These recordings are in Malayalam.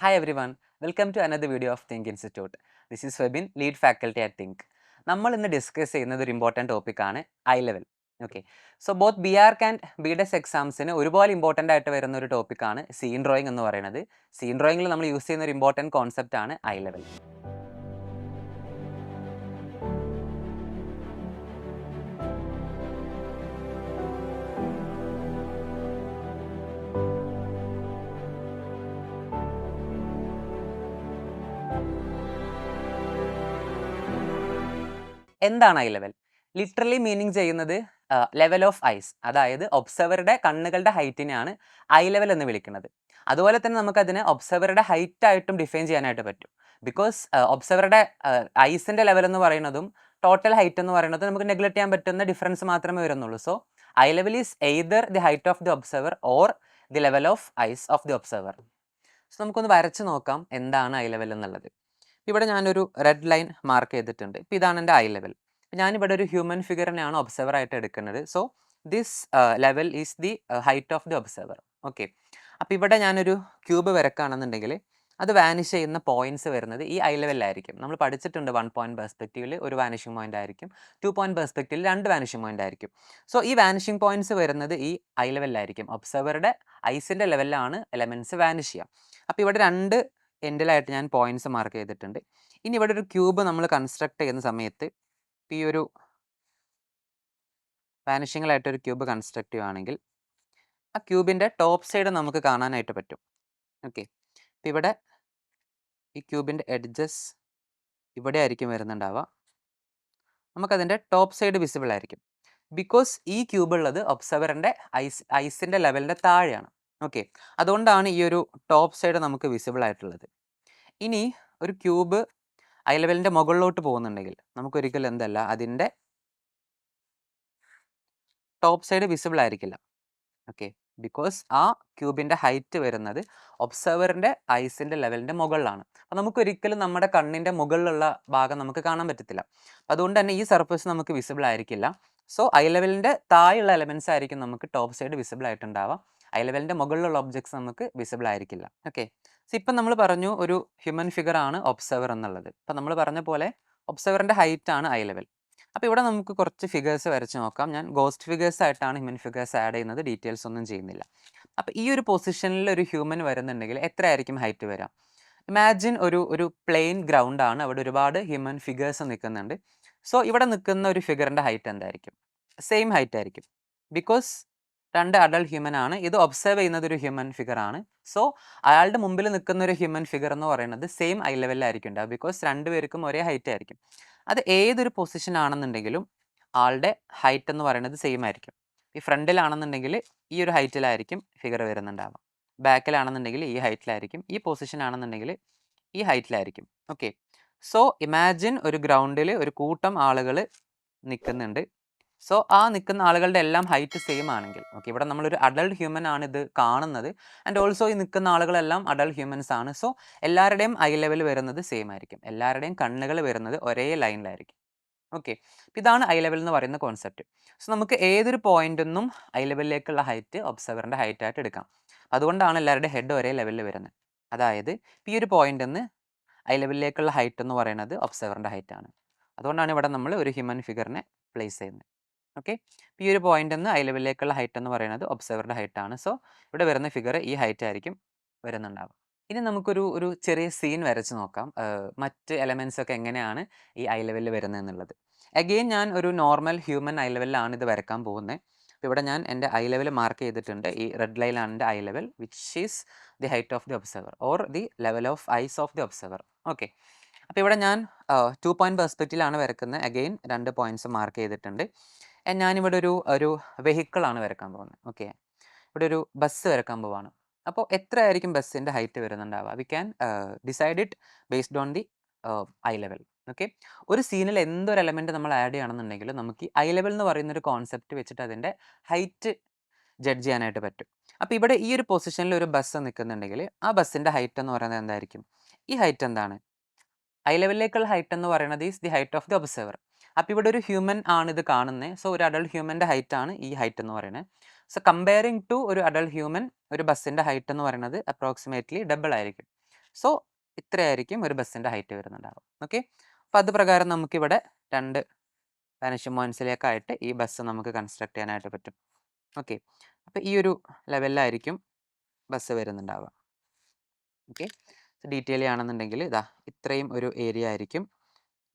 Hi everyone, welcome to another video of Think Institute. This is Febin, lead faculty at Think. നമ്മൾ ഇന്ന് ഡിസ്കസ് ചെയ്യുന്നത് ഒരു ഇമ്പോർട്ടൻറ്റ് ടോപ്പിക്കാണ് eye level. Okay, so both B arch and B des എക്സാംസിന് ഒരുപോലെ ഇമ്പോർട്ടൻ്റ് ആയിട്ട് വരുന്ന ഒരു ടോപ്പിക്കാണ് സീൻ ഡ്രോയിങ് എന്ന് പറയുന്നത്. സീൻ ഡ്രോയിങ്ങിൽ നമ്മൾ യൂസ് ചെയ്യുന്ന ഒരു ഇമ്പോർട്ടൻറ്റ് കോൺസെപ്റ്റ് ആണ് ഐ ലെവൽ. എന്താണ് ഐ ലെവൽ? ലിറ്ററലി മീനിങ് ചെയ്യുന്നത് ലെവൽ ഓഫ് ഐസ്, അതായത് ഒബ്സർവറുടെ കണ്ണുകളുടെ ഹൈറ്റിനെയാണ് ഐ ലെവൽ എന്ന് വിളിക്കുന്നത്. അതുപോലെ തന്നെ നമുക്കതിനെ ഒബ്സർവറുടെ ഹൈറ്റ് ആയിട്ടും ഡിഫൈൻ ചെയ്യാനായിട്ട് പറ്റും. ബിക്കോസ് ഒബ്സർവറുടെ ഐസിൻ്റെ ലെവൽ എന്ന് പറയുന്നതും ടോട്ടൽ ഹൈറ്റ് എന്ന് പറയുന്നതും നമുക്ക് നെഗ്ലക്ട് ചെയ്യാൻ പറ്റുന്ന ഡിഫറൻസ് മാത്രമേ വരുന്നുള്ളൂ. So eye level is either the height of the observer or the level of ice of the observer. So നമുക്കൊന്ന് വരച്ച് നോക്കാം എന്താണ് ഐ ലെവൽ എന്നുള്ളത്. ഇവിടെ ഞാനൊരു റെഡ് ലൈൻ മാർക്ക് ചെയ്തിട്ടുണ്ട്. ഇപ്പോൾ ഇതാണ് എൻ്റെ ഐ ലെവൽ. ഞാനിവിടെ ഒരു ഹ്യൂമൻ ഫിഗറിനെയാണ് ഒബ്സർവർ ആയിട്ട് എടുക്കുന്നത്. So this level is the height of the observer. Okay, അപ്പോൾ ഇവിടെ ഞാനൊരു ക്യൂബ് വരക്കുകയാണെന്നുണ്ടെങ്കിൽ അത് വാനിഷ് ചെയ്യുന്ന പോയിന്റ്സ് വരുന്നത് ഈ ഐ ലെവലിലായിരിക്കും. നമ്മൾ പഠിച്ചിട്ടുണ്ട് 1 പോയിന്റ് പെർസ്പെക്റ്റീവിൽ ഒരു വാനിഷിംഗ് പോയിന്റ് ആയിരിക്കും, 2 പോയിന്റ് പെർസ്പെക്റ്റീവിൽ 2 വാനിഷിംഗ് പോയിന്റ് ആയിരിക്കും. സോ ഈ വാനിഷിംഗ് പോയിന്റ്സ് വരുന്നത് ഈ ഐ ലെവലിലായിരിക്കും. ഒബ്സർവറുടെ ഐസിൻ്റെ ലെവലിലാണ് എലമെൻറ്റ്സ് വാനിഷ് ചെയ്യുക. അപ്പോൾ ഇവിടെ 2 എൻഡിലായിട്ട് ഞാൻ പോയിന്റ്സ് മാർക്ക് ചെയ്തിട്ടുണ്ട്. ഇനി ഇവിടെ ഒരു ക്യൂബ് നമ്മൾ കൺസ്ട്രക്ട് ചെയ്യുന്ന സമയത്ത് ഈ ഒരു വാനിഷിങ്ങിലായിട്ട് ഒരു ക്യൂബ് കൺസ്ട്രക്ട് ചെയ്യുകയാണെങ്കിൽ ആ ക്യൂബിൻ്റെ ടോപ്പ് സൈഡ് നമുക്ക് കാണാനായിട്ട് പറ്റും. ഓക്കെ, അപ്പോൾ ഇവിടെ ഈ ക്യൂബിൻ്റെ എഡ്ജസ് ഇവിടെ ആയിരിക്കും വരുന്നുണ്ടാവുക. നമുക്കതിൻ്റെ ടോപ്പ് സൈഡ് വിസിബിൾ ആയിരിക്കും. ബിക്കോസ് ഈ ക്യൂബ് ഉള്ളത് ഒബ്സർവറിൻ്റെ ഐസിൻ്റെ ലെവലിൻ്റെ താഴെയാണ്. ഓക്കെ, അതുകൊണ്ടാണ് ഈ ഒരു ടോപ്പ് സൈഡ് നമുക്ക് വിസിബിൾ ആയിട്ടുള്ളത്. ഇനി ഒരു ക്യൂബ് ഐ ലെവലിൻ്റെ മുകളിലോട്ട് പോകുന്നുണ്ടെങ്കിൽ നമുക്കൊരിക്കലും എന്തല്ല അതിൻ്റെ ടോപ്പ് സൈഡ് വിസിബിൾ ആയിരിക്കില്ല. ഓക്കെ, ബിക്കോസ് ആ ക്യൂബിൻ്റെ ഹൈറ്റ് വരുന്നത് ഒബ്സർവറിൻ്റെ ഐസിൻ്റെ ലെവലിൻ്റെ മുകളിലാണ്. അപ്പോൾ നമുക്കൊരിക്കലും നമ്മുടെ കണ്ണിൻ്റെ മുകളിലുള്ള ഭാഗം നമുക്ക് കാണാൻ പറ്റത്തില്ല. അപ്പോൾ അതുകൊണ്ട് തന്നെ ഈ സർഫസ് നമുക്ക് വിസിബിൾ ആയിരിക്കില്ല. സോ ഐ ലെവലിൻ്റെ താഴെയുള്ള എലമെൻറ്റ്സ് ആയിരിക്കും നമുക്ക് ടോപ്പ് സൈഡ് വിസിബിൾ ആയിട്ടുണ്ടാവുക. ഐ ലെവലിൻ്റെ മുകളിലുള്ള ഒബ്ജക്ട്സ് നമുക്ക് വിസിബിൾ ആയിരിക്കില്ല. ഓക്കെ, സോ ഇപ്പം നമ്മൾ പറഞ്ഞു ഒരു ഹ്യൂമൻ ഫിഗർ ആണ് ഒബ്സർവർ എന്നുള്ളത്. അപ്പോൾ നമ്മൾ പറഞ്ഞ പോലെ ഒബ്സർവറിൻ്റെ ഹൈറ്റ് ആണ് ഐ ലെവൽ. അപ്പോൾ ഇവിടെ നമുക്ക് കുറച്ച് ഫിഗേഴ്സ് വരച്ച് നോക്കാം. ഞാൻ ഗോസ്റ്റ് ഫിഗേഴ്സ് ആയിട്ടാണ് ഹ്യൂമൻ ഫിഗേഴ്സ് ആഡ് ചെയ്യുന്നത്, ഡീറ്റെയിൽസ് ഒന്നും ചെയ്യുന്നില്ല. അപ്പോൾ ഈ ഒരു പൊസിഷനിൽ ഒരു ഹ്യൂമൻ വരുന്നുണ്ടെങ്കിൽ എത്രയായിരിക്കും ഹൈറ്റ് വരാം? ഇമാജിൻ ഒരു പ്ലെയിൻ ഗ്രൗണ്ട് ആണ്, അവിടെ ഒരുപാട് ഹ്യൂമൻ ഫിഗേഴ്സ് നിൽക്കുന്നുണ്ട്. സോ ഇവിടെ നിൽക്കുന്ന ഒരു ഫിഗറിൻ്റെ ഹൈറ്റ് എന്തായിരിക്കും? സെയിം ഹൈറ്റ് ആയിരിക്കും. ബിക്കോസ് 2 അഡൾട്ട് ഹ്യൂമൻ ആണ്, ഇത് ഒബ്സർവ് ചെയ്യുന്നത് ഒരു ഹ്യൂമൻ ഫിഗർ ആണ്. സോ അയാളുടെ മുമ്പിൽ നിൽക്കുന്ന ഒരു ഹ്യൂമൻ ഫിഗർ എന്ന് പറയുന്നത് സെയിം ഐ ലെവലിലായിരിക്കും ഉണ്ടാവുക. ബിക്കോസ് 2 പേർക്കും ഒരേ ഹൈറ്റ് ആയിരിക്കും. അത് ഏതൊരു പൊസിഷൻ ആണെന്നുണ്ടെങ്കിലും ആളുടെ ഹൈറ്റ് എന്ന് പറയുന്നത് സെയിം ആയിരിക്കും. ഈ ഫ്രണ്ടിലാണെന്നുണ്ടെങ്കിൽ ഈ ഒരു ഹൈറ്റിലായിരിക്കും ഫിഗർ വരുന്നുണ്ടാവുക, ബാക്കിലാണെന്നുണ്ടെങ്കിൽ ഈ ഹൈറ്റിലായിരിക്കും, ഈ പൊസിഷൻ ആണെന്നുണ്ടെങ്കിൽ ഈ ഹൈറ്റിലായിരിക്കും. ഓക്കെ, സോ ഇമാജിൻ ഒരു ഗ്രൗണ്ടിൽ ഒരു കൂട്ടം ആളുകൾ നിൽക്കുന്നുണ്ട്. സോ ആ നിൽക്കുന്ന ആളുകളുടെ എല്ലാം ഹൈറ്റ് സെയിം ആണെങ്കിൽ, ഓക്കെ, ഇവിടെ നമ്മളൊരു അഡൾട്ട് ഹ്യൂമൻ ആണ് ഇത് കാണുന്നത്. ആൻഡ് ഓൾസോ ഈ നിൽക്കുന്ന ആളുകളെല്ലാം അഡൾട്ട് ഹ്യൂമൻസ് ആണ്. സോ എല്ലാവരുടെയും ഐ ലെവൽ വരുന്നത് സെയിം ആയിരിക്കും. എല്ലാവരുടെയും കണ്ണുകൾ വരുന്നത് ഒരേ ലൈനിലായിരിക്കും. ഓക്കെ, ഇതാണ് ഐ ലെവൽ എന്ന് പറയുന്ന കോൺസെപ്റ്റ്. സോ നമുക്ക് ഏതൊരു പോയിന്റിൽ നിന്നും ഐ ലെവലിലേക്കുള്ള ഹൈറ്റ് ഒബ്സർവറിൻ്റെ ഹൈറ്റ് ആയിട്ട് എടുക്കാം. അതുകൊണ്ടാണ് എല്ലാവരുടെ ഹെഡ് ഒരേ ലെവലിൽ വരുന്നത്. അതായത് ഈ ഒരു പോയിന്റിൽ നിന്ന് ഐ ലെവലിലേക്കുള്ള ഹൈറ്റ് എന്ന് പറയുന്നത് ഒബ്സർവറിൻ്റെ ഹൈറ്റ് ആണ്. അതുകൊണ്ടാണ് ഇവിടെ നമ്മൾ ഒരു ഹ്യൂമൻ ഫിഗറിനെ പ്ലേസ് ചെയ്യുന്നത്. ഓക്കെ, ഈ ഒരു പോയിന്റിൽ നിന്ന് ഐ ലെവലിലേക്കുള്ള ഹൈറ്റ് എന്ന് പറയുന്നത് ഒബ്സർവറുടെ ഹൈറ്റ് ആണ്. സോ ഇവിടെ വരുന്ന ഫിഗർ ഈ ഹൈറ്റ് ആയിരിക്കും വരുന്നുണ്ടാവുക. ഇനി നമുക്കൊരു ചെറിയ സീൻ വരച്ച് നോക്കാം, മറ്റ് എലമെൻറ്റ്സ് ഒക്കെ എങ്ങനെയാണ് ഈ ഐ ലെവലിൽ വരുന്നത് എന്നുള്ളത്. അഗെയിൻ ഞാൻ ഒരു നോർമൽ ഹ്യൂമൻ ഐ ലെവലിലാണ് ഇത് വരക്കാൻ പോകുന്നത്. അപ്പോൾ ഇവിടെ ഞാൻ എൻ്റെ ഐ ലെവൽ മാർക്ക് ചെയ്തിട്ടുണ്ട്. ഈ റെഡ് ലൈനാണ് എൻ്റെ I level, which is the height of the observer or the level of ice of the observer. Okay, അപ്പോൾ ഇവിടെ ഞാൻ 2 പോയിന്റ് പെർസ്പെക്റ്റീവിലാണ് വരക്കുന്നത്. അഗെയിൻ 2 പോയിന്റ്സ് മാർക്ക് ചെയ്തിട്ടുണ്ട്. ഞാനിവിടെ ഒരു വെഹിക്കിളാണ് വരക്കാൻ പോകുന്നത്. ഓക്കെ, ഇവിടെ ഒരു ബസ് വരക്കാൻ പോവാണ്. അപ്പോൾ എത്രയായിരിക്കും ബസ്സിൻ്റെ ഹൈറ്റ് വരുന്നുണ്ടാവുക? We can decide it based on the eye level. Okay, ഒരു സീനിൽ എന്തൊരു എലമെൻറ്റ് നമ്മൾ ആഡ് ചെയ്യണമെന്നുണ്ടെങ്കിൽ നമുക്ക് ഈ ഐ ലെവൽ എന്ന് പറയുന്ന ഒരു കോൺസെപ്റ്റ് വെച്ചിട്ട് അതിൻ്റെ ഹൈറ്റ് ജഡ്ജ് ചെയ്യാനായിട്ട് പറ്റും. അപ്പോൾ ഇവിടെ ഈ ഒരു പൊസിഷനിൽ ഒരു ബസ് നിൽക്കുന്നുണ്ടെങ്കിൽ ആ ബസ്സിൻ്റെ ഹൈറ്റ് എന്ന് പറയുന്നത് എന്തായിരിക്കും? ഈ ഹൈറ്റ് എന്താണ്? ഐ ലെവലിലേക്കുള്ള ഹൈറ്റ് എന്ന് പറയുന്നത് is the height of the observer. അപ്പോൾ ഇവിടെ ഒരു ഹ്യൂമൻ ആണ് ഇത് കാണുന്നത്. സോ ഒരു അഡൾട്ട് ഹ്യൂമൻ്റെ ഹൈറ്റ് ആണ് ഈ ഹൈറ്റ് എന്ന് പറയുന്നത്. സോ കമ്പയറിങ് ടു ഒരു അഡൾട്ട് ഹ്യൂമൻ, ഒരു ബസ്സിൻ്റെ ഹൈറ്റ് എന്ന് പറയുന്നത് അപ്രോക്സിമേറ്റ്ലി ഡബിൾ ആയിരിക്കും. സോ ഇത്രയായിരിക്കും ഒരു ബസ്സിൻ്റെ ഹൈറ്റ് വരുന്നുണ്ടാവുക. ഓക്കെ, അപ്പോൾ അത് പ്രകാരം നമുക്കിവിടെ 2 വാനിഷിംഗ് പോയിൻറ്റ്സിലേക്കായിട്ട് ഈ ബസ് നമുക്ക് കൺസ്ട്രക്ട് ചെയ്യാനായിട്ട് പറ്റും. ഓക്കെ, അപ്പോൾ ഈ ഒരു ലെവലിലായിരിക്കും ബസ് വരുന്നുണ്ടാവുക. ഓക്കെ, ഡീറ്റെയിൽ ചെയ്യുകയാണെന്നുണ്ടെങ്കിൽ ഇതാ ഇത്രയും ഒരു ഏരിയ ആയിരിക്കും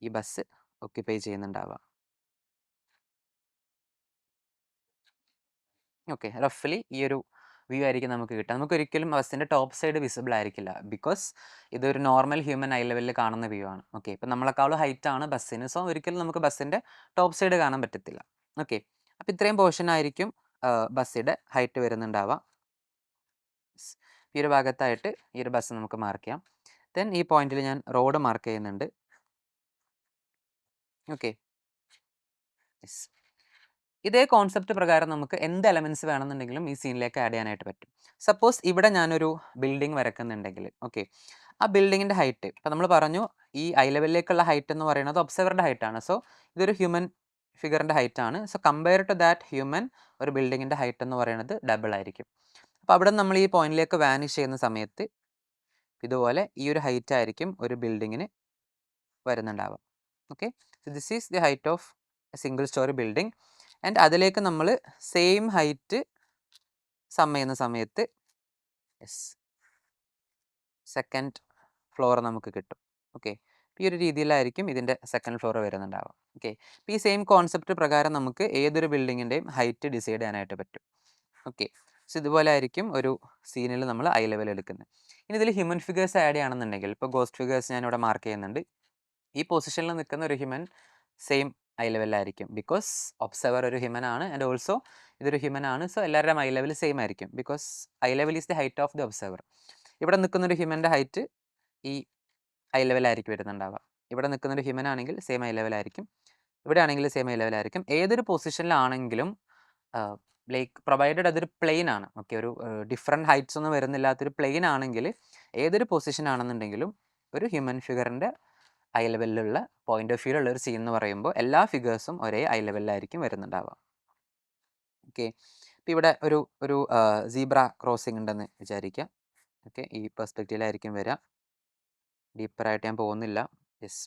ഈ ബസ് ഓക്യുപ്പൈ ചെയ്യുന്നുണ്ടാവുക. ഓക്കെ, റഫ്ലി ഈ ഒരു വ്യൂ ആയിരിക്കും നമുക്ക് കിട്ടുക. നമുക്ക് ഒരിക്കലും ബസ്സിൻ്റെ ടോപ്പ് സൈഡ് വിസിബിൾ ആയിരിക്കില്ല, ബിക്കോസ് ഇതൊരു നോർമൽ ഹ്യൂമൻ ഐ ലെവലിൽ കാണുന്ന വ്യൂ ആണ്. ഓക്കെ, ഇപ്പം നമ്മളെക്കാളും ഹൈറ്റ് ആണ് ബസ്സിന്, സോ ഒരിക്കലും നമുക്ക് ബസ്സിൻ്റെ ടോപ്പ് സൈഡ് കാണാൻ പറ്റത്തില്ല. ഓക്കെ, അപ്പോൾ ഇത്രയും പോർഷൻ ആയിരിക്കും ബസ്സിൻ്റെ ഹൈറ്റ് വരുന്നുണ്ടാവുക. ഈ ഒരു ഭാഗത്തായിട്ട് ഈ ഒരു ബസ് നമുക്ക് മാർക്ക് ചെയ്യാം. ദെൻ ഈ പോയിന്റിൽ ഞാൻ റോഡ് മാർക്ക് ചെയ്യുന്നുണ്ട്. Okay, yes. ഇതേ കോൺസെപ്റ്റ് പ്രകാരം നമുക്ക് എന്ത് എലമെൻറ്റ്സ് വേണമെന്നുണ്ടെങ്കിലും ഈ സീനിലേക്ക് ആഡ് ചെയ്യാനായിട്ട് പറ്റും. സപ്പോസ് ഇവിടെ ഞാനൊരു ബിൽഡിംഗ് വരക്കുന്നുണ്ടെങ്കിൽ, ഓക്കെ, ആ ബിൽഡിങ്ങിൻ്റെ ഹൈറ്റ് ഇപ്പോൾ നമ്മൾ പറഞ്ഞു ഈ ഐ ലെവലിലേക്കുള്ള ഹൈറ്റ് എന്ന് പറയുന്നത് ഒബ്സർവറിൻ്റെ ഹൈറ്റാണ്. സോ ഇതൊരു ഹ്യൂമൻ ഫിഗറിൻ്റെ ഹൈറ്റ് ആണ്. So compare to that human ഒരു ബിൽഡിങ്ങിൻ്റെ ഹൈറ്റ് എന്ന് പറയുന്നത് ഡബിൾ ആയിരിക്കും. അപ്പോൾ അവിടെ നമ്മൾ ഈ പോയിന്റിലേക്ക് വാനിഷ് ചെയ്യുന്ന സമയത്ത് ഇതുപോലെ ഈ ഒരു ഹൈറ്റ് ആയിരിക്കും ഒരു ബിൽഡിങ്ങിന് വരുന്നുണ്ടാവുക. Okay, so this is the height of a single storey building. And അതിലേക്ക് നമ്മൾ സെയിം ഹൈറ്റ് സം ചെയ്യുന്ന സമയത്ത് യെസ് സെക്കൻഡ് ഫ്ലോർ നമുക്ക് കിട്ടും. ഓക്കെ, ഈ ഒരു രീതിയിലായിരിക്കും ഇതിൻ്റെ സെക്കൻഡ് ഫ്ലോർ വരുന്നുണ്ടാവുക. ഓക്കെ, അപ്പോൾ ഈ സെയിം കോൺസെപ്റ്റ് പ്രകാരം നമുക്ക് ഏതൊരു ബിൽഡിങ്ങിൻ്റെയും ഹൈറ്റ് ഡിസൈഡ് ചെയ്യാനായിട്ട് പറ്റും. ഓക്കെ, സോ ഇതുപോലെ ആയിരിക്കും ഒരു സീനിൽ നമ്മൾ ഐ ലെവൽ എടുക്കുന്നത്. ഇനി ഇതിൽ ഹ്യൂമൻ ഫിഗേഴ്സ് ആഡ് ചെയ്യണമെന്നുണ്ടെങ്കിൽ ഇപ്പോൾ ഗോസ്റ്റ് ഫിഗേഴ്സ് ഞാൻ ഇവിടെ മാർക്ക് ചെയ്യുന്നുണ്ട്. ഈ പൊസിഷനിൽ നിൽക്കുന്ന ഒരു ഹ്യൂമൻ സെയിം ഐ ലെവലിലായിരിക്കും, ബിക്കോസ് ഒബ്സർവർ ഒരു ഹ്യൂമൻ ആണ് ആൻഡ് ഓൾസോ ഇതൊരു ഹ്യൂമൻ ആണ്. സോ എല്ലാവരുടെയും ഐ ലെവൽ സെയിം ആയിരിക്കും, because eye level is the height of the observer. ഇവിടെ നിൽക്കുന്ന ഒരു ഹ്യൂമൻ്റെ ഹൈറ്റ് ഈ ഐ ലെവലായിരിക്കും വരുന്നുണ്ടാവുക. ഇവിടെ നിൽക്കുന്ന ഒരു ഹ്യൂമൻ ആണെങ്കിൽ സെയിം ഐ ലെവലായിരിക്കും, ഇവിടെ ആണെങ്കിൽ സെയിം ഐ ലെവലായിരിക്കും. ഏതൊരു പൊസിഷനിലാണെങ്കിലും ലൈക്ക് പ്രൊവൈഡഡ് അതൊരു പ്ലെയിൻ ആണ്. ഓക്കെ, ഒരു ഡിഫറെൻറ്റ് ഹൈറ്റ്സ് ഒന്നും വരുന്നില്ലാത്തൊരു പ്ലെയിൻ ആണെങ്കിൽ ഏതൊരു പൊസിഷൻ ആണെന്നുണ്ടെങ്കിലും ഒരു ഹ്യൂമൻ ഫിഗറിൻ്റെ ഐ ലെവലിലുള്ള പോയിന്റ് ഓഫ് വ്യൂലുള്ള ഒരു സീൻ എന്ന് പറയുമ്പോൾ എല്ലാ ഫിഗേഴ്സും ഒരേ ഐ ലെവലിലായിരിക്കും വരുന്നുണ്ടാവുക. ഓക്കെ, ഇപ്പോൾ ഇവിടെ ഒരു ഒരു സീബ്ര ക്രോസിംഗ് ഉണ്ടെന്ന് വിചാരിക്കാം. ഓക്കെ, ഈ പെർസ്പെക്റ്റീവിലായിരിക്കും വരിക. ഡീപ്പറായിട്ട് ഞാൻ പോകുന്നില്ല. യെസ്,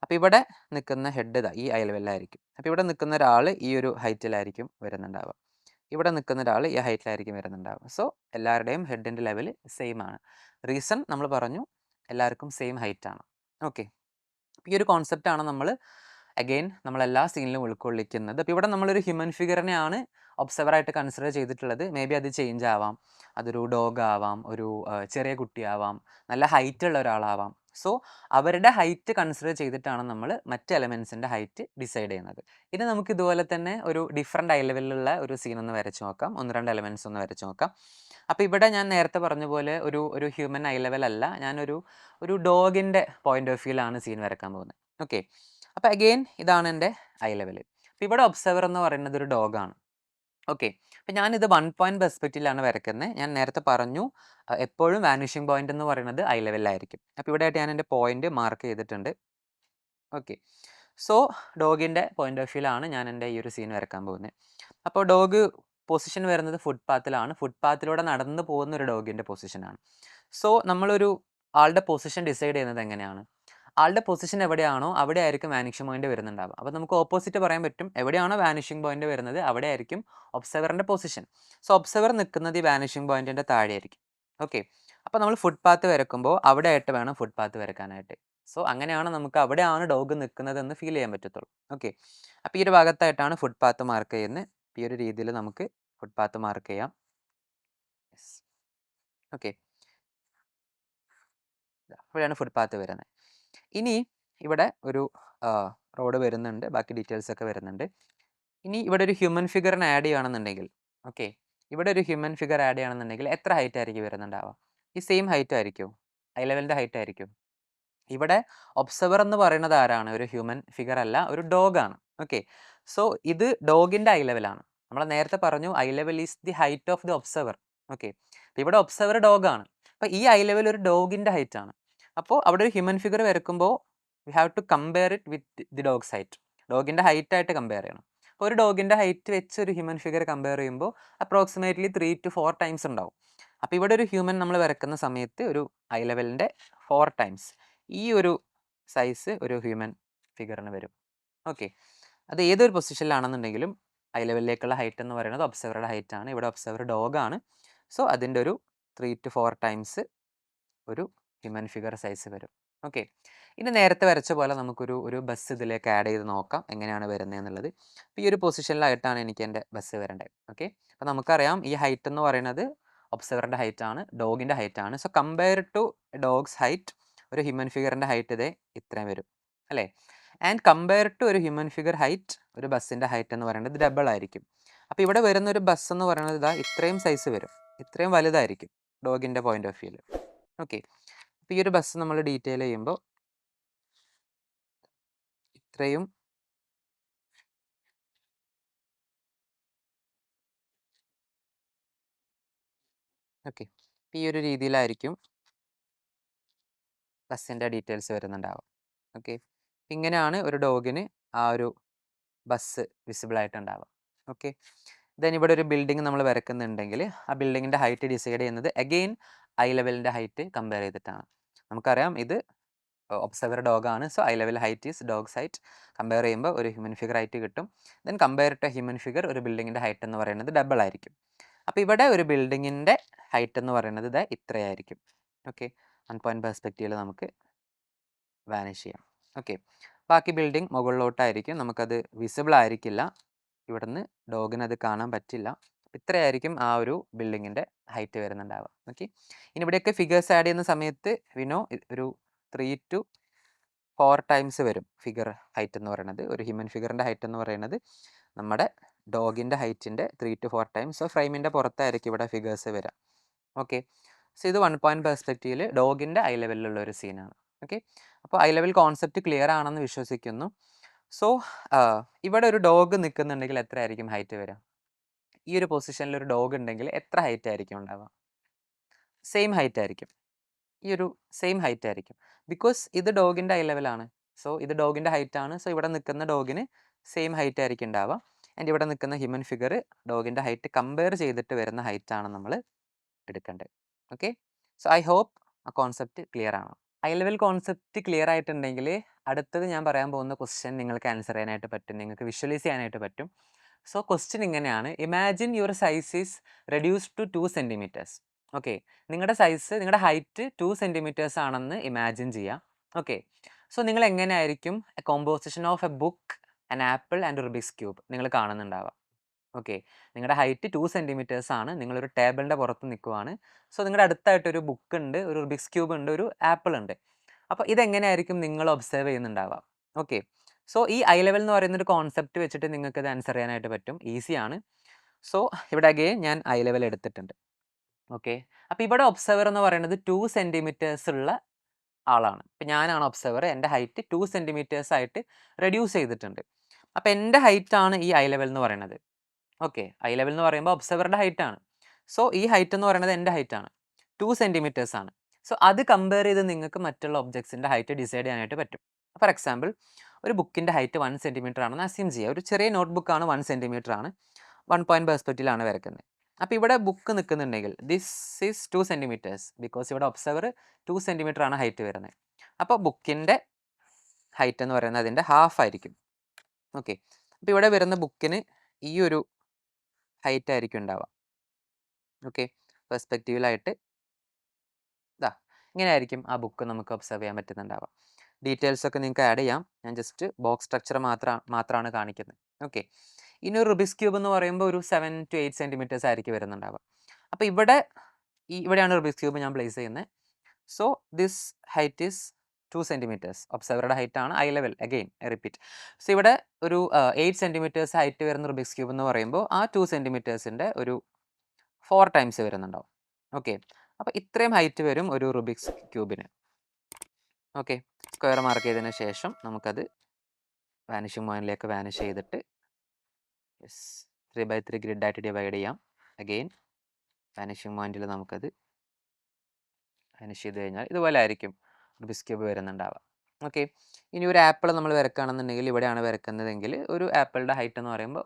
അപ്പോൾ ഇവിടെ നിൽക്കുന്ന ഹെഡ് ഇതാ ഈ ഐ ലെവലിലായിരിക്കും. അപ്പോൾ ഇവിടെ നിൽക്കുന്ന ഒരാൾ ഈ ഒരു ഹൈറ്റിലായിരിക്കും വരുന്നുണ്ടാവുക, ഇവിടെ നിൽക്കുന്ന ഒരാൾ ഈ ഹൈറ്റിലായിരിക്കും വരുന്നുണ്ടാവുക. സോ എല്ലാവരുടെയും ഹെഡിൻ്റെ ലെവൽ സെയിം ആണ്. റീസൺ നമ്മൾ പറഞ്ഞു എല്ലാവർക്കും സെയിം ഹൈറ്റ് ആണ്. ഓക്കെ, ഈ ഒരു കോൺസെപ്റ്റാണ് നമ്മൾ അഗെയിൻ നമ്മളെല്ലാ സീനിലും ഉൾക്കൊള്ളിക്കുന്നത്. അപ്പോൾ ഇവിടെ നമ്മളൊരു ഹ്യൂമൻ ഫിഗറിനെയാണ് ഒബ്സർവറായിട്ട് കൺസിഡർ ചെയ്തിട്ടുള്ളത്. മേ ബി അത് ചേഞ്ച് ആവാം, അതൊരു ഡോഗ് ആവാം, ഒരു ചെറിയ കുട്ടിയാവാം, നല്ല ഹൈറ്റ് ഉള്ള ഒരാളാവാം. സോ അവരുടെ ഹൈറ്റ് കൺസിഡർ ചെയ്തിട്ടാണ് നമ്മൾ മറ്റ് എലമെൻസിൻ്റെ ഹൈറ്റ് ഡിസൈഡ് ചെയ്യുന്നത്. ഇനി നമുക്ക് ഇതുപോലെ തന്നെ ഒരു ഡിഫറെൻറ്റ് ഐ ലെവലിലുള്ള ഒരു സീൻ ഒന്ന് വരച്ച് നോക്കാം. 1-2 എലമെൻറ്റ്സ് ഒന്ന് വരച്ച് നോക്കാം. അപ്പോൾ ഇവിടെ ഞാൻ നേരത്തെ പറഞ്ഞ പോലെ ഒരു ഹ്യൂമൻ ഐ ലെവൽ അല്ല, ഞാനൊരു ഡോഗിൻ്റെ പോയിന്റ് ഓഫ് വ്യൂലാണ് സീൻ വരക്കാൻ പോകുന്നത്. ഓക്കെ, അപ്പോൾ അഗെയിൻ ഇതാണ് എൻ്റെ ഐ ലെവൽ. അപ്പോൾ ഇവിടെ ഒബ്സർവർ എന്ന് പറയുന്നത് ഒരു ഡോഗാണ്. ഓക്കെ, അപ്പോൾ ഞാനിത് 1 പോയിന്റ് പെർസ്പെക്റ്റീവിലാണ് വരയ്ക്കുന്നത്. ഞാൻ നേരത്തെ പറഞ്ഞു എപ്പോഴും വാനിഷിംഗ് പോയിന്റ് എന്ന് പറയുന്നത് ഐ ലെവലിലായിരിക്കും. അപ്പോൾ ഇവിടെ ആയിട്ട് ഞാൻ എൻ്റെ പോയിന്റ് മാർക്ക് ചെയ്തിട്ടുണ്ട്. ഓക്കെ, സോ ഡോഗിൻ്റെ പോയിന്റ് ഓഫ് വ്യൂലാണ് ഞാൻ എൻ്റെ ഈ ഒരു സീൻ വരക്കാൻ പോകുന്നത്. അപ്പോൾ ഡോഗ് പൊസിഷൻ വരുന്നത് ഫുട്പാത്തിലാണ്. ഫുട്പാത്തിലൂടെ നടന്നു പോകുന്ന ഒരു ഡോഗിൻ്റെ പൊസിഷനാണ്. സോ നമ്മളൊരു ആളുടെ പൊസിഷൻ ഡിസൈഡ് ചെയ്യുന്നത് എങ്ങനെയാണ്? ആളുടെ പൊസിഷൻ എവിടെയാണോ അവിടെ ആയിരിക്കും വാനിഷിംഗ് പോയിന്റ് വരുന്നുണ്ടാവുക. അപ്പോൾ നമുക്ക് ഓപ്പോസിറ്റ് പറയാൻ പറ്റും, എവിടെയാണോ വാനിഷിംഗ് പോയിന്റ് വരുന്നത് അവിടെ ആയിരിക്കും ഒബ്സർവറിൻ്റെ പൊസിഷൻ. സോ ഒബ്സർവർ നിൽക്കുന്നത് ഈ വാനിഷിംഗ് പോയിന്റിൻ്റെ താഴെ ആയിരിക്കും. ഓക്കെ, അപ്പോൾ നമ്മൾ ഫുട്പാത്ത് വരക്കുമ്പോൾ അവിടെ ആയിട്ട് വേണം ഫുട്പാത്ത് വരക്കാനായിട്ട്. സോ അങ്ങനെയാണ് നമുക്ക് അവിടെയാണ് ഡോഗ് നിൽക്കുന്നതെന്ന് ഫീൽ ചെയ്യാൻ പറ്റത്തുള്ളൂ. ഓക്കെ, അപ്പോൾ ഈ ഒരു ഭാഗത്തായിട്ടാണ് ഫുട്പാത്ത് മാർക്ക് ചെയ്യുന്നത്. ഈ ഒരു രീതിയിൽ നമുക്ക് ഫുട്പാത്ത് മാർക്ക് ചെയ്യാം. യെസ്, ഓക്കെ, ഇവിടെയാണ് ഫുട്പാത്ത് വരുന്നത്. ഇനി ഇവിടെ ഒരു റോഡ് വരുന്നുണ്ട്, ബാക്കി ഡീറ്റെയിൽസ് ഒക്കെ വരുന്നുണ്ട്. ഇനി ഇവിടെ ഒരു ഹ്യൂമൻ ഫിഗറിനെ ആഡ് ചെയ്യുകയാണെന്നുണ്ടെങ്കിൽ, ഓക്കെ, ഇവിടെ ഒരു ഹ്യൂമൻ ഫിഗർ ആഡ് ചെയ്യുകയാണെന്നുണ്ടെങ്കിൽ എത്ര ഹൈറ്റ് ആയിരിക്കും വരുന്നുണ്ടാവുക? ഈ സെയിം ഹൈറ്റ് ആയിരിക്കും, ഐ ലെവലിൻ്റെ ഹൈറ്റ് ആയിരിക്കും. ഇവിടെ ഒബ്സർവർ എന്ന് പറയുന്നത് ആരാണ്? ഒരു ഹ്യൂമൻ ഫിഗർ അല്ല, ഒരു ഡോഗാണ്. ഓക്കെ, സോ ഇത് ഡോഗിൻ്റെ ഐ ലെവലാണ്. നമ്മൾ നേരത്തെ പറഞ്ഞു I level is the height of the observer. Okay, ഇവിടെ ഒബ്സർവർ ഡോഗാണ്. അപ്പോൾ ഈ ഐ ലെവൽ ഒരു ഡോഗിൻ്റെ ഹൈറ്റ് ആണ്. അപ്പോൾ അവിടെ ഒരു ഹ്യൂമൻ ഫിഗർ വരക്കുമ്പോൾ we have to compare it with the dog's height. ഡോഗിൻ്റെ ഹൈറ്റ് ആയിട്ട് കമ്പയർ ചെയ്യണം. അപ്പോൾ ഒരു ഡോഗിൻ്റെ ഹൈറ്റ് വെച്ച് ഒരു ഹ്യൂമൻ ഫിഗർ കമ്പയർ ചെയ്യുമ്പോൾ അപ്രോക്സിമേറ്റ്ലി 3 to 4 ടൈംസ് ഉണ്ടാവും. അപ്പോൾ ഇവിടെ ഒരു ഹ്യൂമൻ നമ്മൾ വരക്കുന്ന സമയത്ത് ഒരു ഐ ലെവലിൻ്റെ 4 ടൈംസ് ഈ ഒരു സൈസ് ഒരു ഹ്യൂമൻ ഫിഗറിന് വരും. ഓക്കെ, അത് ഏതൊരു പൊസിഷനിലാണെന്നുണ്ടെങ്കിലും ഐ ലെവലിലേക്കുള്ള ഹൈറ്റ് എന്ന് പറയുന്നത് ഒബ്സർവറുടെ ഹൈറ്റ് ആണ്. ഇവിടെ ഒബ്സർവർ ഡോഗാണ്. സോ അതിൻ്റെ ഒരു 3 to 4 ടൈംസ് ഒരു ഹ്യൂമൻ ഫിഗർ സൈസ് വരും. ഓക്കെ, ഇനി നേരത്തെ വരച്ച പോലെ നമുക്കൊരു ബസ് ഇതിലേക്ക് ആഡ് ചെയ്ത് നോക്കാം എങ്ങനെയാണ് വരുന്നത് എന്നുള്ളത്. അപ്പോൾ ഈ ഒരു പൊസിഷനിലായിട്ടാണ് എനിക്ക് എൻ്റെ ബസ് വരേണ്ടത്. ഓക്കെ, അപ്പോൾ നമുക്കറിയാം ഈ ഹൈറ്റ് എന്ന് പറയുന്നത് ഒബ്സർവറിൻ്റെ ഹൈറ്റ് ആണ്, ഡോഗിൻ്റെ ഹൈറ്റ് ആണ്. So compare to dogs height ഒരു ഹ്യൂമൻ ഫിഗറിൻ്റെ ഹൈറ്റ് ഇതേ ഇത്രയും വരും അല്ലേ. ആൻഡ് കമ്പയർ ടു ഒരു ഹ്യൂമൻ ഫിഗർ ഹൈറ്റ് ഒരു ബസ്സിൻ്റെ ഹൈറ്റ് എന്ന് പറയുന്നത് ഡബിൾ ആയിരിക്കും. അപ്പോൾ ഇവിടെ വരുന്ന ഒരു ബസ് എന്ന് പറയുന്നത് ഇതാ ഇത്രയും സൈസ് വരും, ഇത്രയും വലുതായിരിക്കും ഡോഗിൻ്റെ പോയിന്റ് ഓഫ് വ്യൂവിൽ. ഓക്കെ, അപ്പോൾ ഈ ഒരു ബസ് നമ്മൾ ഡീറ്റെയിൽ ചെയ്യുമ്പോൾ ഇത്രയും ഓക്കെ, ഈ ഒരു രീതിയിലായിരിക്കും ബസ്സിൻ്റെ ഡീറ്റെയിൽസ് വരുന്നുണ്ടാവും. ഓക്കെ, ഇങ്ങനെയാണ് ഒരു ഡോഗിന് ആ ഒരു ബസ് വിസിബിൾ ആയിട്ടുണ്ടാവുക. ഓക്കെ, ദെൻ ഇവിടെ ഒരു ബിൽഡിംഗ് നമ്മൾ വരക്കുന്നുണ്ടെങ്കിൽ ആ ബിൽഡിങ്ങിൻ്റെ ഹൈറ്റ് ഡിസൈഡ് ചെയ്യുന്നത് അഗെയിൻ ഐ ലെവലിൻ്റെ ഹൈറ്റ് കമ്പയർ ചെയ്തിട്ടാണ്. നമുക്കറിയാം ഇത് ഒബ്സർവർ ഡോഗാണ്. So eye level height is dog's height. Compare ചെയ്യുമ്പോൾ ഒരു ഹ്യൂമൻ ഫിഗർ ഹൈറ്റ് കിട്ടും. Then compare to human figure ഒരു ബിൽഡിങ്ങിൻ്റെ ഹൈറ്റ് എന്ന് പറയുന്നത് ഡബിൾ ആയിരിക്കും. അപ്പോൾ ഇവിടെ ഒരു ബിൽഡിങ്ങിൻ്റെ ഹൈറ്റ് എന്ന് പറയുന്നത് ഇത് ഇത്രയായിരിക്കും. ഓക്കെ, 1 പോയിന്റ് പെർസ്പെക്റ്റീവിൽ നമുക്ക് വാനിഷ് ചെയ്യാം. ഓക്കെ, ബാക്കി ബിൽഡിംഗ് മുകളിലോട്ടായിരിക്കും, നമുക്കത് വിസിബിൾ ആയിരിക്കില്ല, ഇവിടുന്ന് ഡോഗിന് അത് കാണാൻ പറ്റില്ല. ഇത്രയായിരിക്കും ആ ഒരു ബിൽഡിങ്ങിൻ്റെ ഹൈറ്റ് വരുന്നുണ്ടാവുക. ഓക്കെ, ഇനി ഇവിടെയൊക്കെ ഫിഗേഴ്സ് ആഡ് ചെയ്യുന്ന സമയത്ത് വിനോ ഒരു 3 to 4 ടൈംസ് വരും ഫിഗർ ഹൈറ്റ് എന്ന് പറയുന്നത്. ഒരു ഹ്യൂമൻ ഫിഗറിൻ്റെ ഹൈറ്റ് എന്ന് പറയുന്നത് നമ്മുടെ ഡോഗിൻ്റെ ഹൈറ്റിൻ്റെ 3 to 4 ടൈംസ്. സോ ഫ്രെയിമിൻ്റെ പുറത്തായിരിക്കും ഇവിടെ ഫിഗേഴ്സ് വരിക. ഓക്കെ, സോ ഇത് 1 പോയിന്റ് പെർസ്പെക്റ്റീവിൽ ഡോഗിൻ്റെ ഐ ലെവലിലുള്ള ഒരു സീനാണ്. ഓക്കെ, അപ്പോൾ ഐ ലെവൽ കോൺസെപ്റ്റ് ക്ലിയർ ആണെന്ന് വിശ്വസിക്കുന്നു. സോ ഇവിടെ ഒരു ഡോഗ് നിൽക്കുന്നുണ്ടെങ്കിൽ എത്ര ആയിരിക്കും ഹൈറ്റ് വരിക? ഈ ഒരു പൊസിഷനിൽ ഒരു ഡോഗ് ഉണ്ടെങ്കിൽ എത്ര ഹൈറ്റ് ആയിരിക്കും ഉണ്ടാവുക? സെയിം ഹൈറ്റ് ആയിരിക്കും, ഈ ഒരു സെയിം ഹൈറ്റ് ആയിരിക്കും. ബിക്കോസ് ഇത് ഡോഗിൻ്റെ ഐ ലെവലാണ്. സോ ഇത് ഡോഗിൻ്റെ ഹൈറ്റ് ആണ്. സോ ഇവിടെ നിൽക്കുന്ന ഡോഗിന് സെയിം ഹൈറ്റ് ആയിരിക്കും ഉണ്ടാവുക. ആൻഡ് ഇവിടെ നിൽക്കുന്ന ഹ്യൂമൻ ഫിഗർ ഡോഗിൻ്റെ ഹൈറ്റ് കമ്പയർ ചെയ്തിട്ട് വരുന്ന ഹൈറ്റ് ആണ് നമ്മൾ എടുക്കേണ്ടത്. ഓക്കെ, സോ ഐ ഹോപ്പ് ആ കോൺസെപ്റ്റ് ക്ലിയർ ആണ്. ഐ ലെവൽ കോൺസെപ്റ്റ് ക്ലിയർ ആയിട്ടുണ്ടെങ്കിൽ അടുത്തത് ഞാൻ പറയാൻ പോകുന്ന ക്വസ്റ്റ്യൻ നിങ്ങൾക്ക് ആൻസർ ചെയ്യാനായിട്ട് പറ്റും, നിങ്ങൾക്ക് വിഷ്വലൈസ് ചെയ്യാനായിട്ട് പറ്റും. സോ ക്വസ്റ്റ്യൻ ഇങ്ങനെയാണ്: imagine your size is reduced to 2 centimetres. Okay, നിങ്ങളുടെ സൈസ്, നിങ്ങളുടെ ഹൈറ്റ് 2 സെൻറ്റിമീറ്റേഴ്സ് ആണെന്ന് ഇമാജിൻ ചെയ്യാം. ഓക്കെ, സോ നിങ്ങൾ എങ്ങനെയായിരിക്കും a composition of a book, an apple and Rubik's cube നിങ്ങൾ കാണുന്നുണ്ടാവുക. ഓക്കെ, നിങ്ങളുടെ ഹൈറ്റ് 2 സെൻറ്റിമീറ്റേഴ്സ് ആണ്, നിങ്ങളൊരു ടേബിളിൻ്റെ പുറത്ത് നിൽക്കുവാണ്. സോ നിങ്ങളുടെ അടുത്തായിട്ടൊരു ബുക്ക് ഉണ്ട്, ഒരു റുബിക്സ് ക്യൂബ് ഉണ്ട്, ഒരു ആപ്പിൾ ഉണ്ട്. അപ്പോൾ ഇതെങ്ങനെയായിരിക്കും നിങ്ങൾ ഒബ്സർവ് ചെയ്യുന്നുണ്ടാവുക? ഓക്കെ, സോ ഈ ഐ ലെവൽ എന്ന് പറയുന്ന ഒരു കോൺസെപ്റ്റ് വെച്ചിട്ട് നിങ്ങൾക്ക് ഇത് ആൻസർ ചെയ്യാനായിട്ട് പറ്റും, ഈസിയാണ്. സോ ഇവിടെ അഗെയിൻ ഞാൻ ഐ ലെവൽ എടുത്തിട്ടുണ്ട്. ഓക്കെ, അപ്പോൾ ഇവിടെ ഒബ്സർവർ എന്ന് പറയുന്നത് 2 സെൻറ്റിമീറ്റേഴ്സ് ഉള്ള ആളാണ്. ഇപ്പം ഞാനാണ് ഒബ്സർവർ, എൻ്റെ ഹൈറ്റ് 2 സെൻറ്റിമീറ്റേഴ്സ് ആയിട്ട് റെഡ്യൂസ് ചെയ്തിട്ടുണ്ട്. അപ്പോൾ എൻ്റെ ഹൈറ്റാണ് ഈ ഐ ലെവൽ എന്ന് പറയുന്നത്. ഓക്കെ, ഐ ലെവൽ എന്ന് പറയുമ്പോൾ ഒബ്സർവറുടെ ഹൈറ്റ് ആണ്. സോ ഈ ഹൈറ്റ് എന്ന് പറയുന്നത് എൻ്റെ ഹൈറ്റ് ആണ്, 2 സെൻറ്റിമീറ്റേഴ്സ് ആണ്. സോ അത് കമ്പയർ ചെയ്ത് നിങ്ങൾക്ക് മറ്റുള്ള ഒബ്ജക്ട്സിൻ്റെ ഹൈറ്റ് ഡിസൈഡ് ചെയ്യാനായിട്ട് പറ്റും. ഫോർ എക്സാമ്പിൾ, ഒരു ബുക്കിൻ്റെ ഹൈറ്റ് 1 സെൻറ്റിമീറ്റർ ആണെന്ന് അസ്യൂം ചെയ്യുക. ഒരു ചെറിയ നോട്ട് ബുക്കാണ്, 1 സെൻറ്റിമീറ്റർ ആണ്, 1 പോയിന്റ് പെർസ്പെക്റ്റീവിലാണ് വരക്കുന്നത്. അപ്പോൾ ഇവിടെ ബുക്ക് നിൽക്കുന്നുണ്ടെങ്കിൽ ദിസ് ഈസ് 2 സെൻറ്റിമീറ്റേഴ്സ്, ബിക്കോസ് ഇവിടെ ഒബ്സർവർ 2 സെൻറ്റിമീറ്റർ ആണ് ഹൈറ്റ് വരുന്നത്. അപ്പോൾ ബുക്കിൻ്റെ ഹൈറ്റ് എന്ന് പറയുന്നത് അതിൻ്റെ ഹാഫ് ആയിരിക്കും. ഓക്കെ, അപ്പോൾ ഇവിടെ വരുന്ന ബുക്കിന് ഈ ഒരു ഹൈറ്റ് ആയിരിക്കും ഉണ്ടാവുക. ഓക്കെ, പെർസ്പെക്റ്റീവിലായിട്ട് ഇതാ ഇങ്ങനെ ആയിരിക്കും ആ ബുക്ക് നമുക്ക് ഒബ്സർവ് ചെയ്യാൻ പറ്റുന്നുണ്ടാവുക. ഡീറ്റെയിൽസ് ഒക്കെ നിങ്ങൾക്ക് ആഡ് ചെയ്യാം, ഞാൻ ജസ്റ്റ് ബോക്സ് സ്ട്രക്ചർ മാത്രമാണ് കാണിക്കുന്നത്. ഓക്കെ, ഇനി ഒരു റുബിക്സ് ക്യൂബ് എന്ന് പറയുമ്പോൾ ഒരു 7 to 8 സെൻറ്റിമീറ്റേഴ്സ് ആയിരിക്കും വരുന്നുണ്ടാവുക. അപ്പോൾ ഇവിടെയാണ് റുബിക്സ് ക്യൂബ് ഞാൻ പ്ലേസ് ചെയ്യുന്നത്. So this height is 2 centimetres. ഒബ്സർവറുടെ ഹൈറ്റ് ആണ് eye level, again repeat. So ഇവിടെ ഒരു 8 സെൻറ്റിമീറ്റേഴ്സ് ഹൈറ്റ് വരുന്ന റുബിക്സ് ക്യൂബ് എന്ന് പറയുമ്പോൾ ആ 2 സെൻറ്റിമീറ്റേഴ്സിൻ്റെ ഒരു 4 ടൈംസ് വരുന്നുണ്ടാവും. ഓക്കെ, അപ്പോൾ ഇത്രയും ഹൈറ്റ് വരും ഒരു റുബിക്സ് ക്യൂബിന്. ഓക്കെ, സ്ക്വയർ മാർക്ക് ചെയ്തതിന് ശേഷം നമുക്കത് വാനിഷിംഗ് പോയിന്റിലേക്ക് വാനിഷ് ചെയ്തിട്ട് 3x3 ഗ്രിഡായിട്ട് ഡിവൈഡ് ചെയ്യാം. അഗെയിൻ വാനിഷിംഗ് പോയിന്റിൽ നമുക്കത് വാനിഷ് ചെയ്ത് കഴിഞ്ഞാൽ ഇതുപോലെ ആയിരിക്കും റുബിക്സ് ക്യൂബ് വരുന്നുണ്ടാവുക. ഓക്കെ. ഇനി ഒരു ആപ്പിൾ നമ്മൾ വരക്കുകയാണെന്നുണ്ടെങ്കിൽ ഇവിടെയാണ് വരക്കുന്നതെങ്കിൽ ഒരു ആപ്പിളിൻ്റെ ഹൈറ്റ് എന്ന് പറയുമ്പോൾ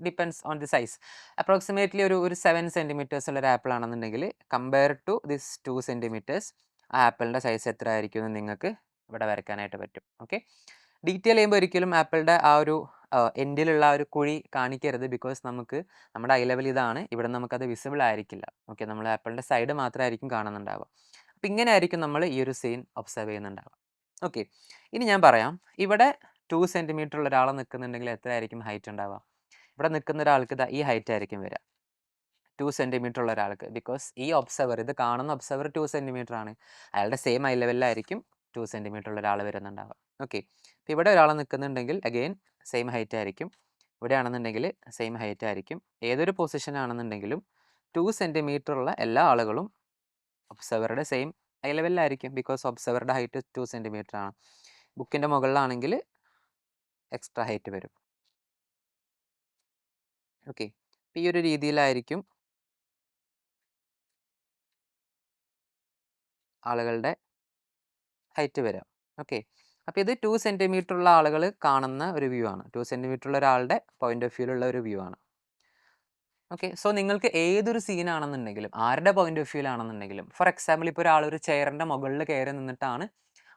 depends on the size. Approximately ഒരു 7 സെൻറ്റിമീറ്റേഴ്സ് ഉള്ള ഒരു ആപ്പിൾ ആണെന്നുണ്ടെങ്കിൽ കമ്പയർ ടു ദിസ് 2 സെൻറ്റിമീറ്റേഴ്സ് ആ ആപ്പിളിൻ്റെ സൈസ് എത്ര ആയിരിക്കും എന്ന് നിങ്ങൾക്ക് ഇവിടെ വരയ്ക്കാനായിട്ട് പറ്റും. ഓക്കെ. ഡീറ്റെയിൽ ചെയ്യുമ്പോൾ ഒരിക്കലും ആപ്പിളിൻ്റെ ആ ഒരു എൻഡിലുള്ള ആ ഒരു കുഴി കാണിക്കരുത്. ബിക്കോസ് നമുക്ക് നമ്മുടെ ഐ ലെവൽ ഇതാണ്, ഇവിടെ നമുക്കത് വിസിബിൾ ആയിരിക്കില്ല. ഓക്കെ, നമ്മൾ ആപ്പിളിൻ്റെ സൈഡ് മാത്രമായിരിക്കും കാണുന്നുണ്ടാവുക. അപ്പം ഇങ്ങനെ ആയിരിക്കും നമ്മൾ ഈ ഒരു സീൻ ഒബ്സർവ് ചെയ്യുന്നുണ്ടാവുക. ഓക്കെ, ഇനി ഞാൻ പറയാം. ഇവിടെ 2 സെൻറ്റിമീറ്റർ ഉള്ള ഒരാൾ നിൽക്കുന്നുണ്ടെങ്കിൽ എത്രയായിരിക്കും ഹൈറ്റ് ഉണ്ടാവുക? ഇവിടെ നിൽക്കുന്ന ഒരാൾക്ക് ഈ ഹൈറ്റ് ആയിരിക്കും വരിക, 2 സെൻറ്റിമീറ്റർ ഉള്ള ഒരാൾക്ക്. ബിക്കോസ് ഈ ഒബ്സർവർ, ഇത് കാണുന്ന ഒബ്സർവർ 2 സെൻറ്റിമീറ്റർ ആണ്. അയാളുടെ സെയിം ഐ ലെവലിലായിരിക്കും 2 സെൻറ്റിമീറ്റർ ഉള്ള ഒരാൾ വരുന്നുണ്ടാവുക. ഓക്കെ, അപ്പോൾ ഇവിടെ ഒരാൾ നിൽക്കുന്നുണ്ടെങ്കിൽ അഗെയിൻ സെയിം ഹൈറ്റ് ആയിരിക്കും. ഇവിടെയാണെന്നുണ്ടെങ്കിൽ സെയിം ഹൈറ്റ് ആയിരിക്കും. ഏതൊരു പൊസിഷൻ ആണെന്നുണ്ടെങ്കിലും 2 സെൻറ്റിമീറ്റർ ഉള്ള എല്ലാ ആളുകളും ഒബ്സർവറുടെ സെയിം ഐ ലെവലിലായിരിക്കും. ബിക്കോസ് ഒബ്സർവറുടെ ഹൈറ്റ് 2 സെൻറ്റിമീറ്റർ ആണ്. ബുക്കിൻ്റെ മുകളിലാണെങ്കിൽ എക്സ്ട്രാ ഹൈറ്റ് വരും. ഓക്കെ, ഈ ഒരു രീതിയിലായിരിക്കും ആളുകളുടെ ഹൈറ്റ് വരിക. ഓക്കെ, അപ്പോൾ ഇത് 2 സെൻറ്റിമീറ്റർ ഉള്ള ആളുകൾ കാണുന്ന ഒരു വ്യൂ ആണ്. 2 സെൻറ്റിമീറ്റർ ഉള്ള ഒരാളുടെ പോയിന്റ് ഓഫ് വ്യൂവിലുള്ള ഒരു വ്യൂ ആണ്. ഓക്കെ, സോ നിങ്ങൾക്ക് ഏതൊരു സീനാണെന്നുണ്ടെങ്കിലും, ആരുടെ പോയിന്റ് ഓഫ് വ്യൂവിലാണെന്നുണ്ടെങ്കിലും, ഫോർ എക്സാമ്പിൾ ഇപ്പോൾ ഒരാൾ ഒരു ചെയറിൻ്റെ മുകളിൽ കയറി നിന്നിട്ടാണ്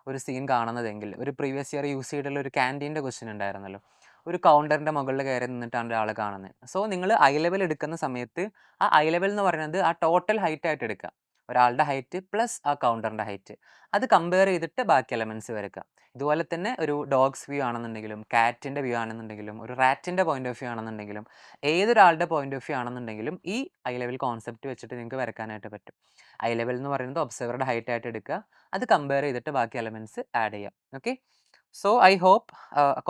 ഒരു സീൻ കാണുന്നതെങ്കിൽ, ഒരു പ്രീവിയസ് ഇയർ യൂസ് ചെയ്തിട്ടുള്ള ഒരു ക്യാൻറ്റീൻ്റെ ക്വസ്റ്റ്യൻ ഉണ്ടായിരുന്നല്ലോ, ഒരു കൗണ്ടറിൻ്റെ മുകളിൽ കയറി നിന്നിട്ടാണ് ഒരാൾ കാണുന്നത്. സോ നിങ്ങൾ ഐ ലെവൽ എടുക്കുന്ന സമയത്ത് ആ ഐ ലെവൽ എന്ന് പറയുന്നത് ആ ടോട്ടൽ ഹൈറ്റ് ആയിട്ട് എടുക്കുക. ഒരാളുടെ ഹൈറ്റ് പ്ലസ് ആ കൗണ്ടറിൻ്റെ ഹൈറ്റ്, അത് കമ്പയർ ചെയ്തിട്ട് ബാക്കി എലമെൻറ്റ്സ് വരയ്ക്കുക. ഇതുപോലെ തന്നെ ഒരു ഡോഗ്സ് വ്യൂ ആണെന്നുണ്ടെങ്കിലും, കാറ്റിൻ്റെ വ്യൂ ആണെന്നുണ്ടെങ്കിലും, ഒരു റാറ്റിൻ്റെ പോയിന്റ് ഓഫ് വ്യൂ ആണെന്നുണ്ടെങ്കിലും, ഏതൊരാളുടെ പോയിന്റ് ഓഫ് വ്യൂ ആണെന്നുണ്ടെങ്കിലും ഈ ഐ ലെവൽ കോൺസെപ്റ്റ് വെച്ചിട്ട് നിങ്ങൾക്ക് വരയ്ക്കാനായിട്ട് പറ്റും. ഐ ലെവൽ എന്ന് പറയുന്നത് ഒബ്സർവറുടെ ഹൈറ്റ് ആയിട്ട് എടുക്കുക, അത് കമ്പയർ ചെയ്തിട്ട് ബാക്കി എലമെൻറ്റ്സ് ആഡ് ചെയ്യാം. Okay, so I hope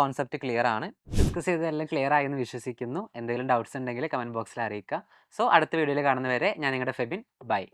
concept clear ആണ്. ഡിസ്കസ് ചെയ്തതെല്ലാം ക്ലിയർ ആയി എന്ന് വിശ്വസിക്കുന്നു. എന്തെങ്കിലും ഡൗട്ട്സ് ഉണ്ടെങ്കിൽ കമൻറ്റ് ബോക്സിൽ അറിയിക്കുക. സോ അടുത്ത വീഡിയോയിൽ കാണുന്നവരെ ഞാൻ നിങ്ങളുടെ ഫെബിൻ. ബൈ.